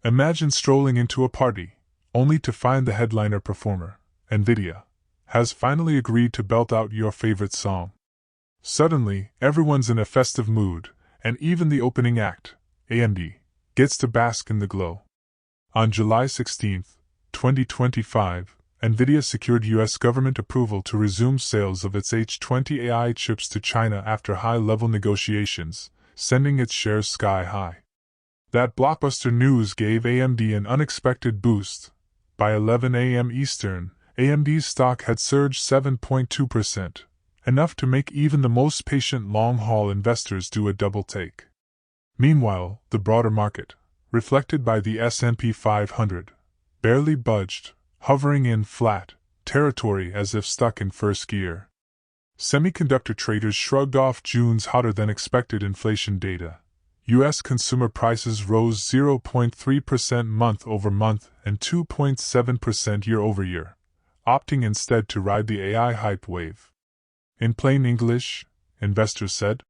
Imagine strolling into a party, only to find the headliner performer, Nvidia, has finally agreed to belt out your favorite song. Suddenly, everyone's in a festive mood, and even the opening act, AMD, gets to bask in the glow. On July 16, 2025, Nvidia secured U.S. government approval to resume sales of its H20 AI chips to China after high-level negotiations, sending its shares sky high. That blockbuster news gave AMD an unexpected boost. By 11 a.m. Eastern, AMD's stock had surged 7.2%, enough to make even the most patient long-haul investors do a double take. Meanwhile, the broader market, reflected by the S&P 500, barely budged, hovering in flat territory as if stuck in first gear. Semiconductor traders shrugged off June's hotter-than-expected inflation data. U.S. consumer prices rose 0.3% month-over-month and 2.7% year-over-year, opting instead to ride the AI hype wave. In plain English, investors said,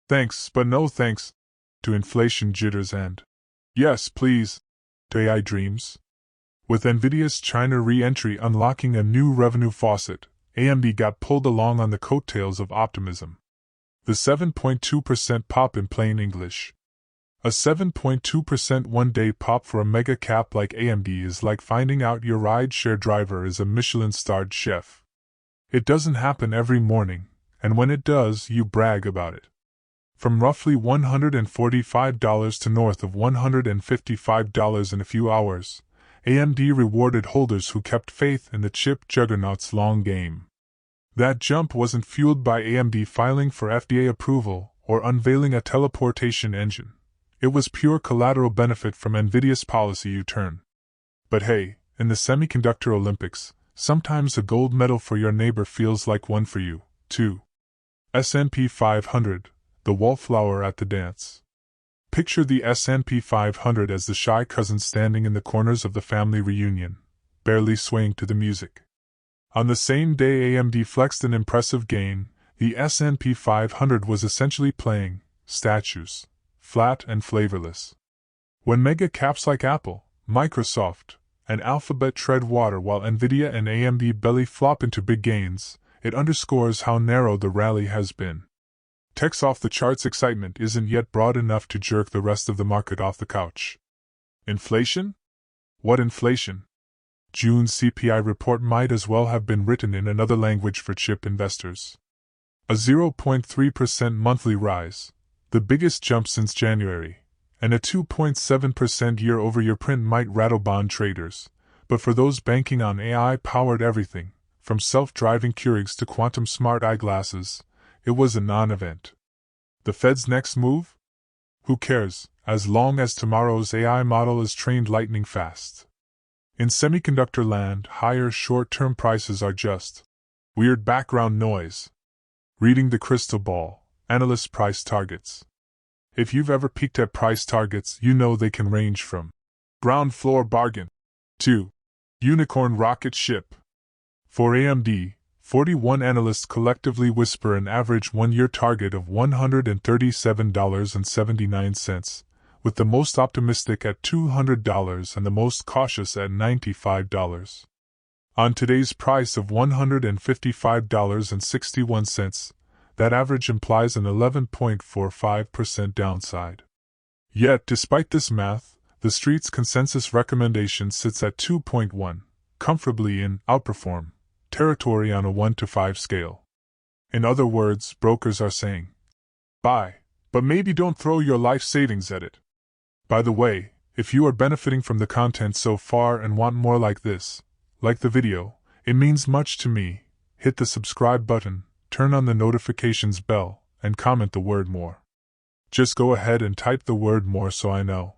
"Thanks, but no thanks," to inflation jitters and, "Yes, please," to AI dreams. With Nvidia's China re-entry unlocking a new revenue faucet, AMD got pulled along on the coattails of optimism. The 7.2% pop in plain English. A 7.2% one-day pop for a mega cap like AMD is like finding out your ride-share driver is a Michelin-starred chef. It doesn't happen every morning, and when it does, you brag about it. From roughly $145 to north of $155 in a few hours, AMD rewarded holders who kept faith in the chip juggernaut's long game. That jump wasn't fueled by AMD filing for FDA approval or unveiling a teleportation engine. It was pure collateral benefit from Nvidia's policy U-turn. But hey, in the semiconductor Olympics, sometimes a gold medal for your neighbor feels like one for you, too. S&P 500, the wallflower at the dance. Picture the S&P 500 as the shy cousin standing in the corners of the family reunion, barely swaying to the music. On the same day AMD flexed an impressive gain, the S&P 500 was essentially playing statues, flat and flavorless. When mega caps like Apple, Microsoft, and Alphabet tread water while Nvidia and AMD belly flop into big gains, it underscores how narrow the rally has been. Tech's off-the-charts excitement isn't yet broad enough to jerk the rest of the market off the couch. Inflation? What inflation? June's CPI report might as well have been written in another language for chip investors. A 0.3% monthly rise, the biggest jump since January, and a 2.7% year-over-year print might rattle bond traders, but for those banking on AI-powered everything, from self-driving Keurigs to quantum-smart eyeglasses, it was a non-event. The Fed's next move? Who cares, as long as tomorrow's AI model is trained lightning fast. In semiconductor land, higher short-term prices are just weird background noise. Reading the crystal ball, Analyst price targets. If you've ever peeked at price targets, you know they can range from ground floor bargain to unicorn rocket ship. For AMD, 41 analysts collectively whisper an average one-year target of $137.79, with the most optimistic at $200 and the most cautious at $95. On today's price of $155.61, that average implies an 11.45% downside. Yet, despite this math, the Street's consensus recommendation sits at 2.1, comfortably in outperform territory on a 1 to 5 scale. In other words, brokers are saying, buy, but maybe don't throw your life savings at it. By the way, if you are benefiting from the content so far and want more like this, like the video, it means much to me. Hit the subscribe button, turn on the notifications bell, and comment the word more. Just go ahead and type the word more so I know.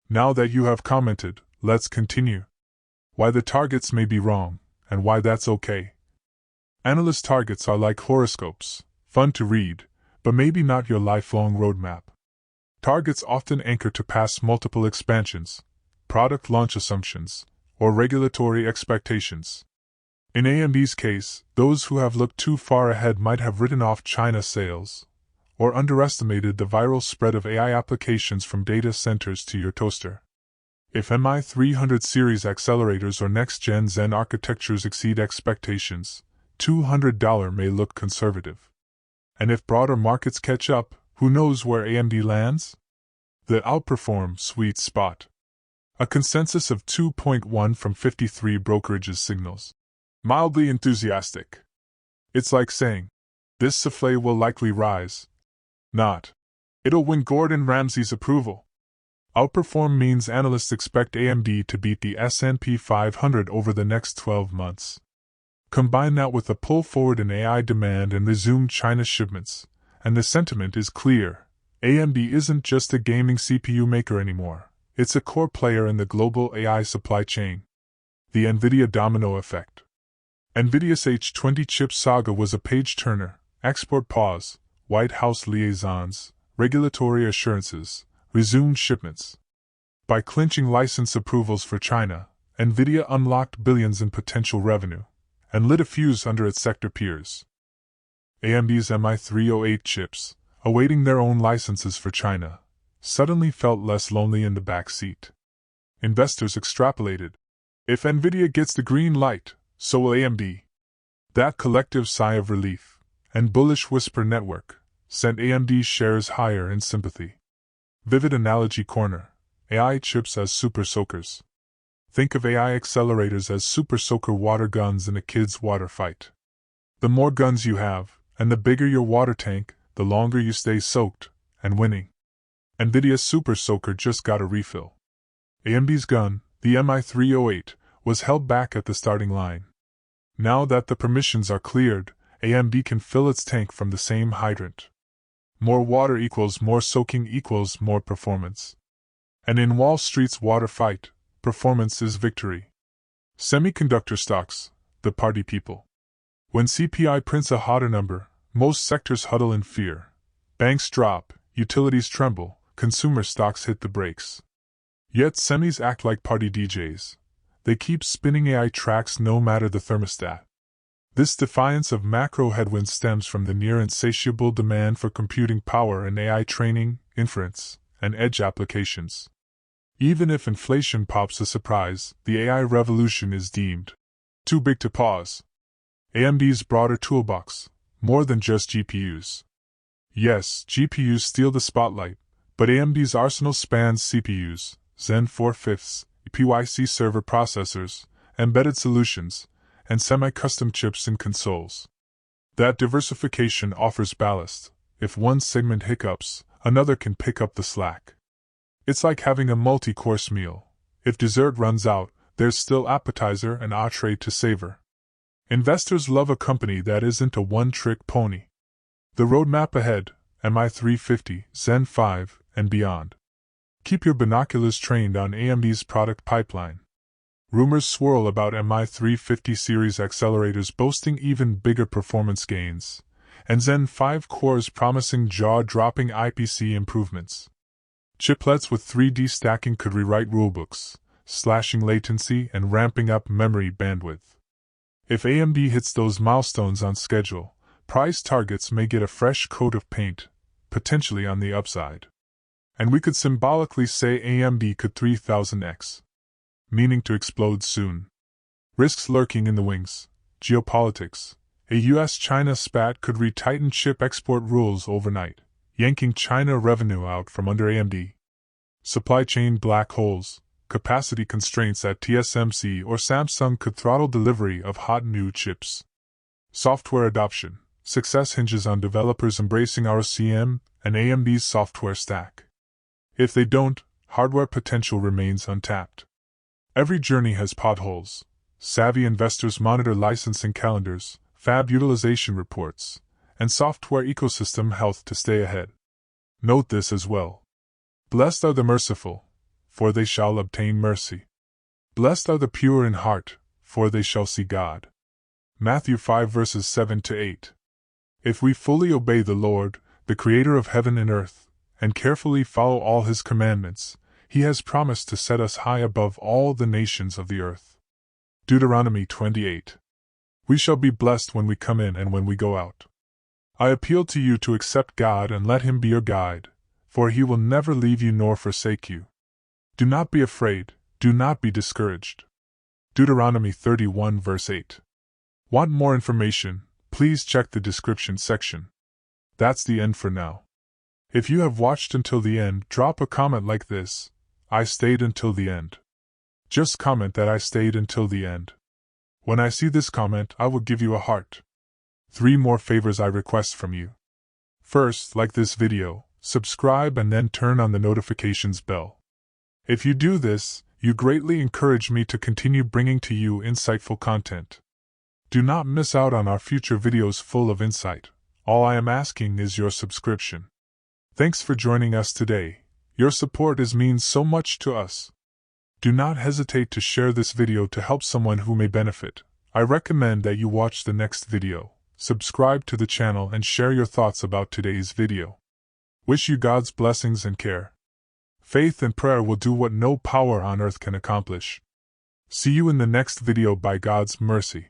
Now that you have commented, let's continue. Why the targets may be wrong, and why that's okay. Analyst targets are like horoscopes, fun to read, but maybe not your lifelong roadmap. Targets often anchor to past multiple expansions, product launch assumptions, or regulatory expectations. In AMD's case, those who have looked too far ahead might have written off China sales, or underestimated the viral spread of AI applications from data centers to your toaster. If MI300 series accelerators or next-gen Zen architectures exceed expectations, $200 may look conservative. And if broader markets catch up, who knows where AMD lands? The outperform sweet spot. A consensus of 2.1 from 53 brokerages signals. Mildly enthusiastic. It's like saying, this souffle will likely rise. Not. It'll win Gordon Ramsay's approval. Outperform means analysts expect AMD to beat the S&P 500 over the next 12 months. Combine that with a pull forward in AI demand and resumed China shipments, and the sentiment is clear. AMD isn't just a gaming CPU maker anymore, it's a core player in the global AI supply chain. The Nvidia domino effect. Nvidia's H20 chip saga was a page-turner: export pause, White House liaisons, regulatory assurances, resumed shipments. By clinching license approvals for China, Nvidia unlocked billions in potential revenue, and lit a fuse under its sector peers. AMD's MI308 chips, awaiting their own licenses for China, suddenly felt less lonely in the back seat. Investors extrapolated. If Nvidia gets the green light, so will AMD. That collective sigh of relief, and bullish whisper network, sent AMD shares higher in sympathy. Vivid analogy corner: AI chips as super soakers. Think of AI accelerators as super soaker water guns in a kid's water fight. The more guns you have, and the bigger your water tank, the longer you stay soaked, and winning. Nvidia's super soaker just got a refill. AMD's gun, the MI308, was held back at the starting line. Now that the permissions are cleared, AMD can fill its tank from the same hydrant. More water equals more soaking equals more performance. And in Wall Street's water fight, performance is victory. Semiconductor stocks, the party people. When CPI prints a hotter number, most sectors huddle in fear. Banks drop, utilities tremble, consumer stocks hit the brakes. Yet semis act like party DJs. They keep spinning AI tracks no matter the thermostat. This defiance of macro headwinds stems from the near insatiable demand for computing power in AI training, inference, and edge applications. Even if inflation pops a surprise, the AI revolution is deemed too big to pause. AMD's broader toolbox, more than just GPUs. Yes, GPUs steal the spotlight, but AMD's arsenal spans CPUs, Zen 4/5, PYC server processors, embedded solutions, and semi-custom chips in consoles. That diversification offers ballast. If one segment hiccups, another can pick up the slack. It's like having a multi-course meal. If dessert runs out, there's still appetizer and entree to savor. Investors love a company that isn't a one-trick pony. The roadmap ahead: MI350, Zen 5, and beyond. Keep your binoculars trained on AMD's product pipeline. Rumors swirl about MI350 series accelerators boasting even bigger performance gains, and Zen 5 cores promising jaw-dropping IPC improvements. Chiplets with 3D stacking could rewrite rulebooks, slashing latency and ramping up memory bandwidth. If AMD hits those milestones on schedule, price targets may get a fresh coat of paint, potentially on the upside. And we could symbolically say AMD could 3000x. Meaning to explode soon. Risks lurking in the wings. Geopolitics. A US-China spat could retighten chip export rules overnight, yanking China revenue out from under AMD. Supply chain black holes. Capacity constraints at TSMC or Samsung could throttle delivery of hot new chips. Software adoption. Success hinges on developers embracing ROCm and AMD's software stack. If they don't, hardware potential remains untapped. Every journey has potholes. Savvy investors monitor licensing calendars, fab utilization reports, and software ecosystem health to stay ahead. Note this as well. Blessed are the merciful, for they shall obtain mercy. Blessed are the pure in heart, for they shall see God. Matthew 5 verses 7-8. If we fully obey the Lord, the Creator of heaven and earth, and carefully follow all His commandments, He has promised to set us high above all the nations of the earth. Deuteronomy 28. We shall be blessed when we come in and when we go out. I appeal to you to accept God and let Him be your guide, for He will never leave you nor forsake you. Do not be afraid, Do not be discouraged. Deuteronomy 31 verse 8. Want more information? Please check the description section. That's the end for now. If you have watched until the end, drop a comment like this: I stayed until the end. Just comment that I stayed until the end. When I see this comment, I will give you a heart. 3 more favors I request from you. First, like this video, subscribe, and then turn on the notifications bell. If you do this, you greatly encourage me to continue bringing to you insightful content. Do not miss out on our future videos full of insight. All I am asking is your subscription. Thanks for joining us today. Your support means so much to us. Do not hesitate to share this video to help someone who may benefit. I recommend that you watch the next video, subscribe to the channel, and share your thoughts about today's video. Wish you God's blessings and care. Faith and prayer will do what no power on earth can accomplish. See you in the next video by God's mercy.